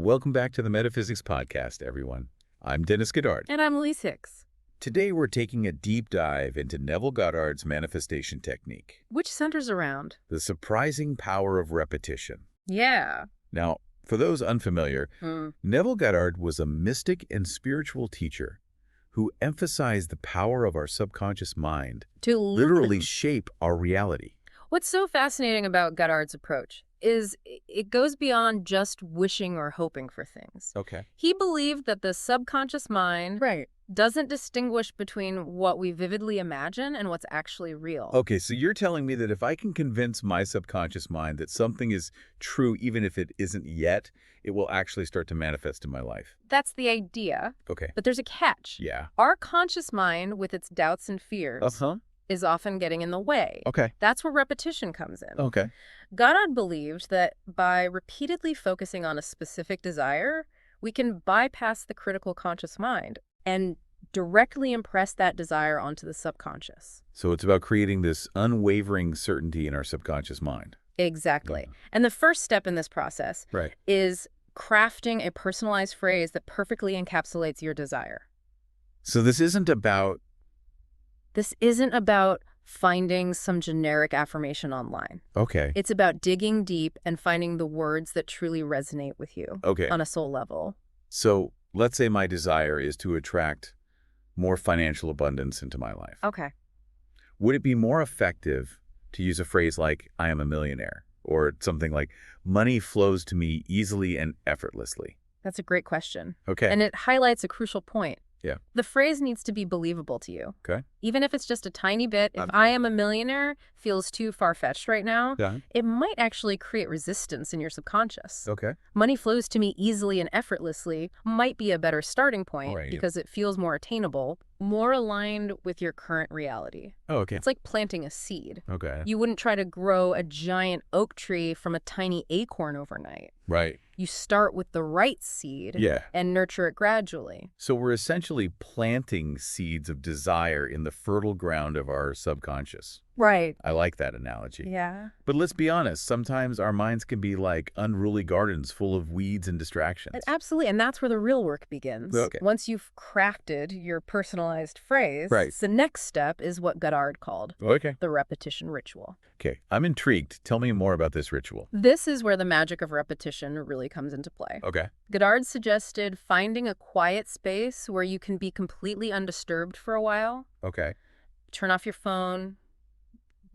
Welcome back to the Metaphysics Podcast, everyone. I'm Dennis Goddard. And I'm Elise Hicks. Today we're taking a deep dive into Neville Goddard's Manifestation Technique, Which centers around the surprising power of repetition. Yeah. Now, for those unfamiliar, Neville Goddard was a mystic and spiritual teacher who emphasized the power of our subconscious mind To literally shape our reality. What's so fascinating about Goddard's approach is it goes beyond just wishing or hoping for things. Okay. He believed that the subconscious mind doesn't distinguish between what we vividly imagine and what's actually real. Okay, so you're telling me that if I can convince my subconscious mind that something is true even if it isn't yet, it will actually start to manifest in my life. That's the idea. Okay. But there's a catch. Yeah. Our conscious mind, with its doubts and fears, is often getting in the way. Okay. That's where repetition comes in. Okay. Goddard believed that by repeatedly focusing on a specific desire, we can bypass the critical conscious mind and directly impress that desire onto the subconscious. So it's about creating this unwavering certainty in our subconscious mind. Exactly. And the first step in this process is crafting a personalized phrase that perfectly encapsulates your desire. So this isn't about finding some generic affirmation online. Okay. It's about digging deep and finding the words that truly resonate with you on a soul level. So let's say my desire is to attract more financial abundance into my life. Okay. Would it be more effective to use a phrase like, I am a millionaire, or something like, money flows to me easily and effortlessly? That's a great question. Okay. And it highlights a crucial point. Yeah. The phrase needs to be believable to you. Okay. Even if it's just a tiny bit, if I am a millionaire feels too far-fetched right now, it might actually create resistance in your subconscious. Okay. Money flows to me easily and effortlessly might be a better starting point because it feels more attainable, more aligned with your current reality. Oh, okay. It's like planting a seed. Okay. You wouldn't try to grow a giant oak tree from a tiny acorn overnight. Right. You start with the right seed and nurture it gradually. So we're essentially planting seeds of desire in the fertile ground of our subconscious. Right. I like that analogy. Yeah. But let's be honest, sometimes our minds can be like unruly gardens full of weeds and distractions. Absolutely, and that's where the real work begins. Okay. Once you've crafted your personalized phrase, the next step is what Goddard called the repetition ritual. Okay, I'm intrigued. Tell me more about this ritual. This is where the magic of repetition really comes into play. Okay. Goddard suggested finding a quiet space where you can be completely undisturbed for a while. Okay. Turn off your phone,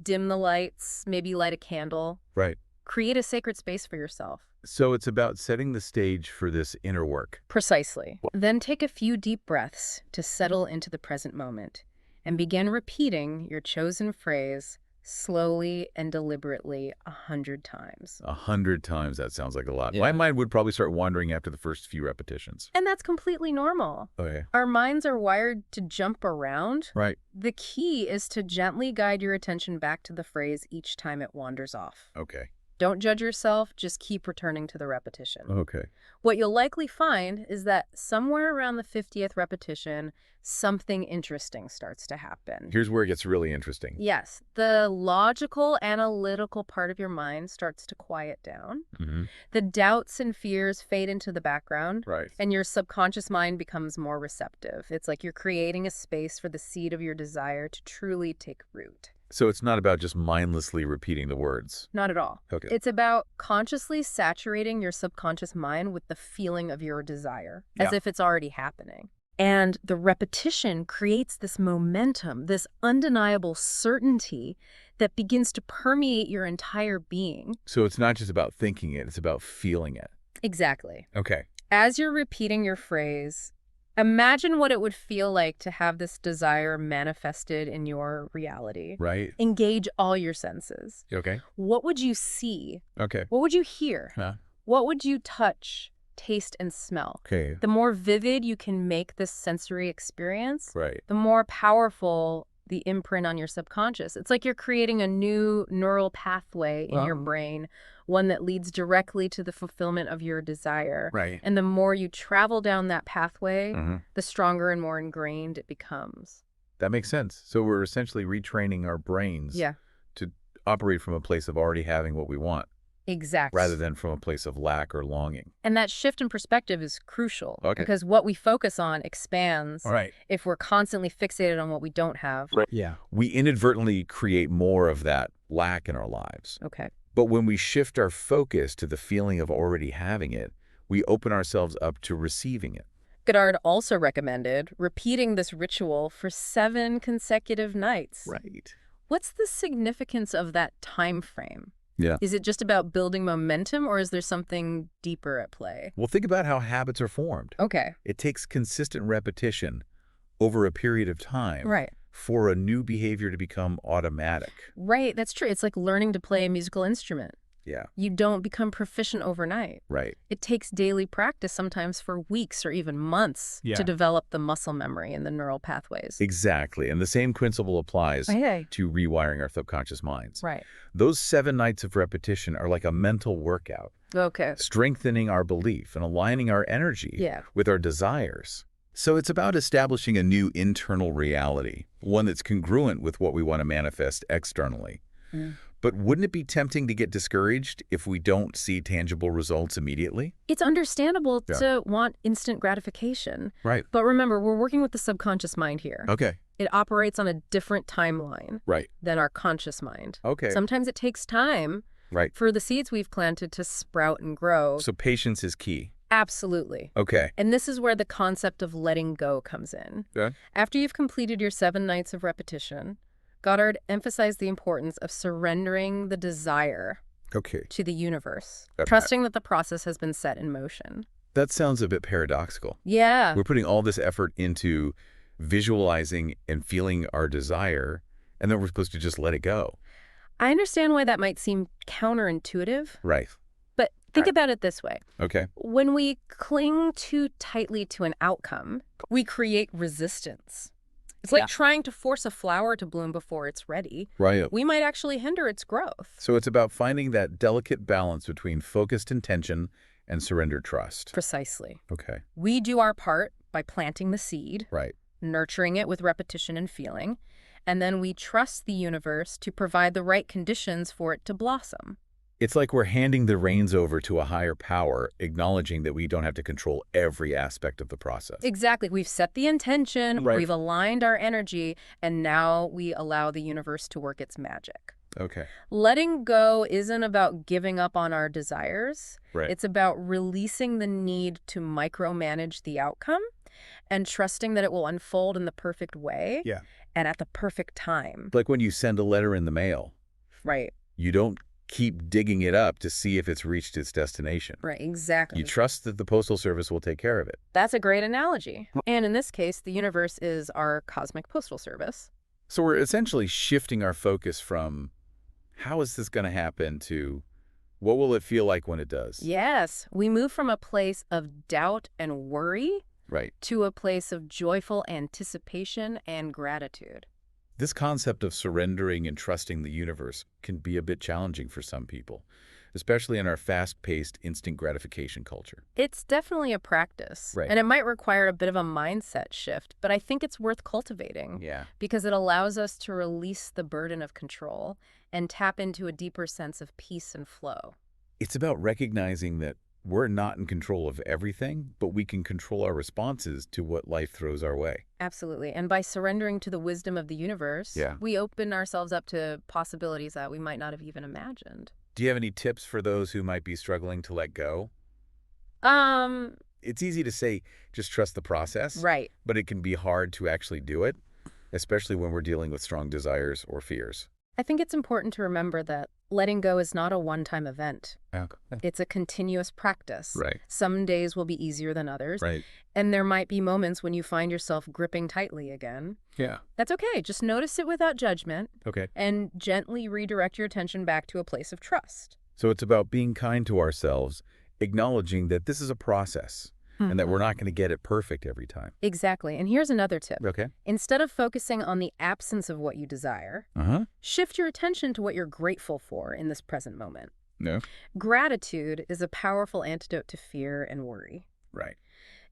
dim the lights, maybe light a candle. Right. Create a sacred space for yourself. So it's about setting the stage for this inner work. Precisely. Then take a few deep breaths to settle into the present moment and begin repeating your chosen phrase slowly and deliberately 100 times. 100 times, that sounds like a lot. My mind would probably start wandering after the first few repetitions. And that's completely normal. Okay. Our minds are wired to jump around. Right. The key is to gently guide your attention back to the phrase each time it wanders off. Okay. Don't judge yourself, just keep returning to the repetition. Okay. What you'll likely find is that somewhere around the 50th repetition, something interesting starts to happen. Here's where it gets really interesting. Yes, the logical, analytical part of your mind starts to quiet down. The doubts and fears fade into the background. Right. And your subconscious mind becomes more receptive. It's like you're creating a space for the seed of your desire to truly take root. So it's not about just mindlessly repeating the words. Not at all. Okay. It's about consciously saturating your subconscious mind with the feeling of your desire, as if it's already happening. And the repetition creates this momentum, this undeniable certainty that begins to permeate your entire being. So it's not just about thinking it, it's about feeling it. Exactly. Okay. As you're repeating your phrase, imagine what it would feel like to have this desire manifested in your reality. Right. Engage all your senses. Okay. What would you see? Okay. What would you hear? Huh. What would you touch, taste, and smell? Okay. The more vivid you can make this sensory experience, Right. the more powerful the imprint on your subconscious. It's like you're creating a new neural pathway in your brain, one that leads directly to the fulfillment of your desire. Right. And the more you travel down that pathway, the stronger and more ingrained it becomes. That makes sense. So we're essentially retraining our brains Yeah. to operate from a place of already having what we want. Exact. rather than from a place of lack or longing. And that shift in perspective is crucial because Okay. what we focus on expands Right. if we're constantly fixated on what we don't have. Yeah. We inadvertently create more of that lack in our lives. Okay. But when we shift our focus to the feeling of already having it, we open ourselves up to receiving it. Goddard also recommended repeating this ritual for 7 consecutive nights. Right. What's the significance of that time frame? Yeah. Is it just about building momentum, or is there something deeper at play? Well, think about how habits are formed. Okay. It takes consistent repetition over a period of time Right. for a new behavior to become automatic. Right, that's true. It's like learning to play a musical instrument. Yeah. You don't become proficient overnight. Right. It takes daily practice, sometimes for weeks or even months, Yeah. to develop the muscle memory and the neural pathways. Exactly. And the same principle applies Hey. to rewiring our subconscious minds. Right. Those 7 nights of repetition are like a mental workout, Okay. strengthening our belief and aligning our energy Yeah. with our desires. So it's about establishing a new internal reality, one that's congruent with what we want to manifest externally. Mm. But wouldn't it be tempting to get discouraged if we don't see tangible results immediately? It's understandable Yeah. to want instant gratification. Right. But remember, we're working with the subconscious mind here. Okay. It operates on a different timeline Right. than our conscious mind. Okay. Sometimes it takes time Right. for the seeds we've planted to sprout and grow. So patience is key. Absolutely. Okay. And this is where the concept of letting go comes in. Yeah. After you've completed your 7 nights of repetition, Goddard emphasized the importance of surrendering the desire Okay. to the universe, Okay. trusting that the process has been set in motion. That sounds a bit paradoxical. Yeah. We're putting all this effort into visualizing and feeling our desire, and then we're supposed to just let it go. I understand why that might seem counterintuitive, Right. but think Right. about it this way. Okay. When we cling too tightly to an outcome, we create resistance. It's like Yeah. trying to force a flower to bloom before it's ready. Right. We might actually hinder its growth. So it's about finding that delicate balance between focused intention and surrendered trust. Precisely. Okay. We do our part by planting the seed, Right. nurturing it with repetition and feeling, and then we trust the universe to provide the right conditions for it to blossom. It's like we're handing the reins over to a higher power, acknowledging that we don't have to control every aspect of the process. Exactly. We've set the intention, Right. we've aligned our energy, and now we allow the universe to work its magic. Okay. Letting go isn't about giving up on our desires. Right. It's about releasing the need to micromanage the outcome and trusting that it will unfold in the perfect way Yeah. and at the perfect time. Like when you send a letter in the mail, Right. you don't keep digging it up to see if it's reached its destination. Right, exactly. You trust that the Postal Service will take care of it. That's a great analogy. And in this case, the universe is our cosmic postal service. So we're essentially shifting our focus from how is this going to happen to what will it feel like when it does? Yes, we move from a place of doubt and worry Right. to a place of joyful anticipation and gratitude. This concept of surrendering and trusting the universe can be a bit challenging for some people, especially in our fast-paced instant gratification culture. It's definitely a practice, Right. and it might require a bit of a mindset shift, but I think it's worth cultivating Yeah. because it allows us to release the burden of control and tap into a deeper sense of peace and flow. It's about recognizing that we're not in control of everything, but we can control our responses to what life throws our way. Absolutely. And by surrendering to the wisdom of the universe, Yeah. we open ourselves up to possibilities that we might not have even imagined. Do you have any tips for those who might be struggling to let go? Um, It's easy to say, just trust the process, right. but it can be hard to actually do it, especially when we're dealing with strong desires or fears. I think it's important to remember that letting go is not a one-time event. It's a continuous practice. Right. Some days will be easier than others. Right. And there might be moments when you find yourself gripping tightly again. Yeah. That's okay. Just notice it without judgment Okay. and gently redirect your attention back to a place of trust. So it's about being kind to ourselves, acknowledging that this is a process and that we're not going to get it perfect every time. Exactly. And here's another tip. Okay. Instead of focusing on the absence of what you desire, shift your attention to what you're grateful for in this present moment. No. Gratitude is a powerful antidote to fear and worry. Right.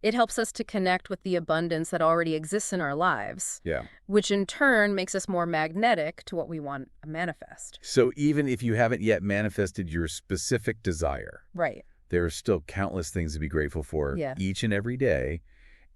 It helps us to connect with the abundance that already exists in our lives, Yeah. which in turn makes us more magnetic to what we want to manifest. So even if you haven't yet manifested your specific desire, Right. there are still countless things to be grateful for Yeah. each and every day,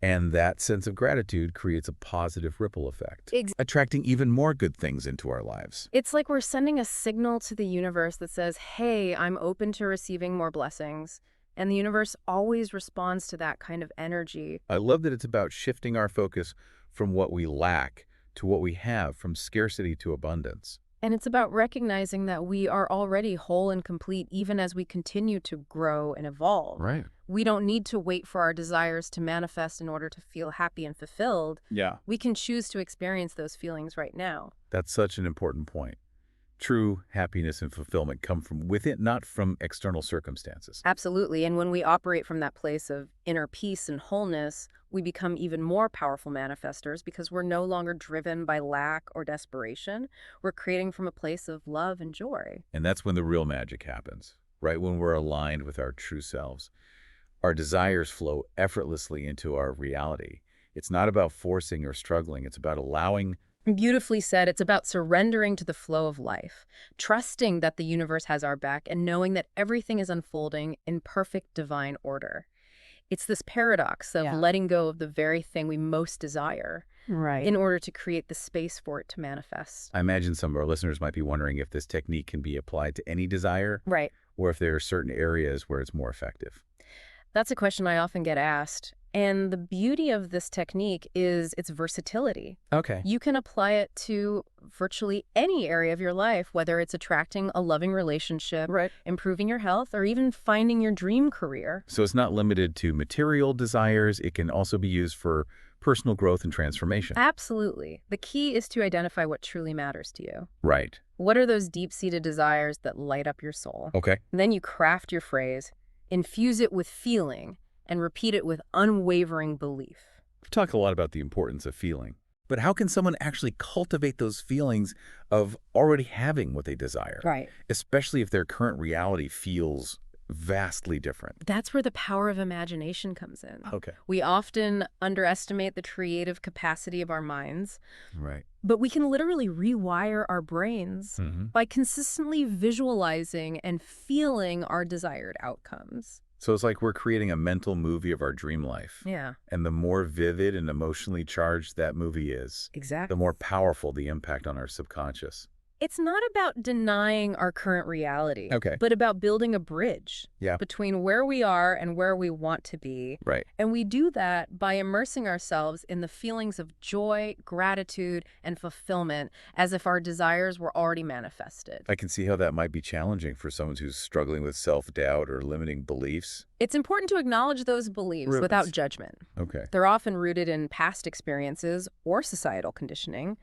and that sense of gratitude creates a positive ripple effect, attracting even more good things into our lives. It's like we're sending a signal to the universe that says, hey, I'm open to receiving more blessings. And the universe always responds to that kind of energy. I love that it's about shifting our focus from what we lack to what we have, from scarcity to abundance. And it's about recognizing that we are already whole and complete even as we continue to grow and evolve. Right. We don't need to wait for our desires to manifest in order to feel happy and fulfilled. Yeah. We can choose to experience those feelings right now. That's such an important point. True happiness and fulfillment come from within, not from external circumstances. Absolutely. And when we operate from that place of inner peace and wholeness, we become even more powerful manifestors because we're no longer driven by lack or desperation. We're creating from a place of love and joy. And that's when the real magic happens, right? When we're aligned with our true selves. Our desires flow effortlessly into our reality. It's not about forcing or struggling. It's about allowing. Beautifully said. It's about surrendering to the flow of life, trusting that the universe has our back, and knowing that everything is unfolding in perfect divine order. It's this paradox of letting go of the very thing we most desire in order to create the space for it to manifest. I imagine some of our listeners might be wondering if this technique can be applied to any desire, Right. or if there are certain areas where it's more effective. That's a question I often get asked. And the beauty of this technique is its versatility. Okay. You can apply it to virtually any area of your life, whether it's attracting a loving relationship, improving your health, or even finding your dream career. So it's not limited to material desires. It can also be used for personal growth and transformation. Absolutely. The key is to identify what truly matters to you. Right. What are those deep-seated desires that light up your soul? Okay. And then you craft your phrase, infuse it with feeling, and repeat it with unwavering belief. We've talked a lot about the importance of feeling, but how can someone actually cultivate those feelings of already having what they desire? Right. Especially if their current reality feels vastly different. That's where the power of imagination comes in. Okay. We often underestimate the creative capacity of our minds, Right. but we can literally rewire our brains by consistently visualizing and feeling our desired outcomes. So it's like we're creating a mental movie of our dream life. Yeah. And the more vivid and emotionally charged that movie is, Exactly. the more powerful the impact on our subconscious. It's not about denying our current reality, Okay. but about building a bridge Yeah. between where we are and where we want to be. Right. And we do that by immersing ourselves in the feelings of joy, gratitude, and fulfillment as if our desires were already manifested. I can see how that might be challenging for someone who's struggling with self-doubt or limiting beliefs. It's important to acknowledge those beliefs without judgment. Okay. They're often rooted in past experiences or societal conditioning,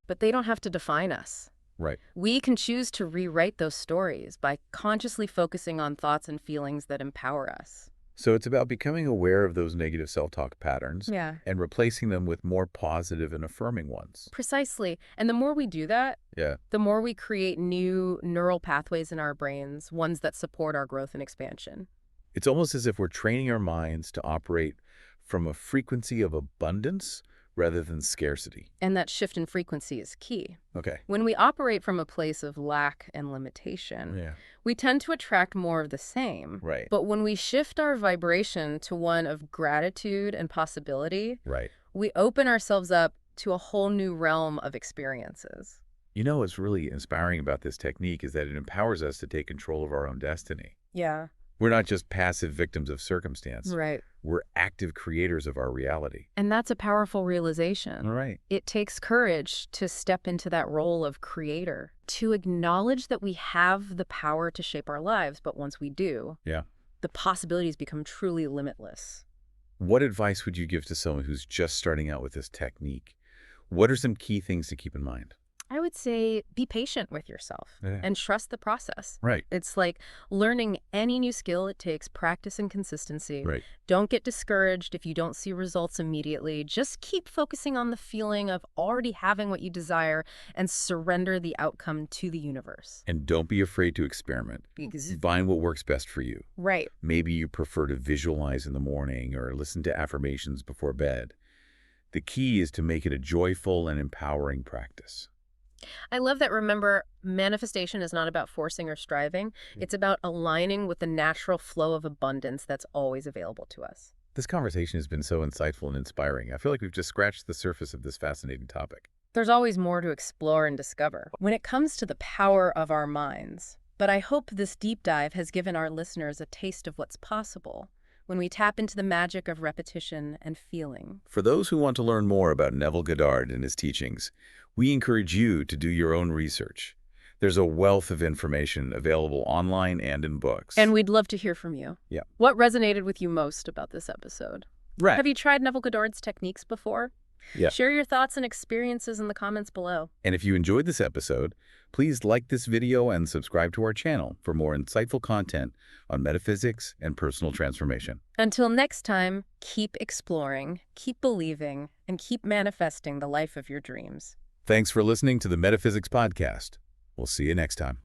but they don't have to define us. Right. We can choose to rewrite those stories by consciously focusing on thoughts and feelings that empower us. So it's about becoming aware of those negative self-talk patterns Yeah. and replacing them with more positive and affirming ones. Precisely. And the more we do that, Yeah. the more we create new neural pathways in our brains, ones that support our growth and expansion. It's almost as if we're training our minds to operate from a frequency of abundance rather than scarcity. And that shift in frequency is key. Okay. When we operate from a place of lack and limitation, Yeah. we tend to attract more of the same. Right. But when we shift our vibration to one of gratitude and possibility, Right. we open ourselves up to a whole new realm of experiences. You know what's really inspiring about this technique is that it empowers us to take control of our own destiny. Yeah. We're not just passive victims of circumstance. Right. We're active creators of our reality. And that's a powerful realization. All right. It takes courage to step into that role of creator, to acknowledge that we have the power to shape our lives, but once we do, Yeah. the possibilities become truly limitless. What advice would you give to someone who's just starting out with this technique? What are some key things to keep in mind? I would say be patient with yourself Yeah. and trust the process. Right. It's like learning any new skill, it takes practice and consistency. Right. Don't get discouraged if you don't see results immediately. Just keep focusing on the feeling of already having what you desire and surrender the outcome to the universe. And don't be afraid to experiment. Because, Find what works best for you. right. Maybe you prefer to visualize in the morning or listen to affirmations before bed. The key is to make it a joyful and empowering practice. I love that. Remember, manifestation is not about forcing or striving. It's about aligning with the natural flow of abundance that's always available to us. This conversation has been so insightful and inspiring. I feel like we've just scratched the surface of this fascinating topic. There's always more to explore and discover when it comes to the power of our minds. But I hope this deep dive has given our listeners a taste of what's possible when we tap into the magic of repetition and feeling. For those who want to learn more about Neville Goddard and his teachings, we encourage you to do your own research. There's a wealth of information available online and in books. And we'd love to hear from you. Yeah. What resonated with you most about this episode? Right. Have you tried Neville Goddard's techniques before? Yeah. Share your thoughts and experiences in the comments below. And if you enjoyed this episode, please like this video and subscribe to our channel for more insightful content on metaphysics and personal transformation. Until next time, keep exploring, keep believing, and keep manifesting the life of your dreams. Thanks for listening to the Metaphysics Podcast. We'll see you next time.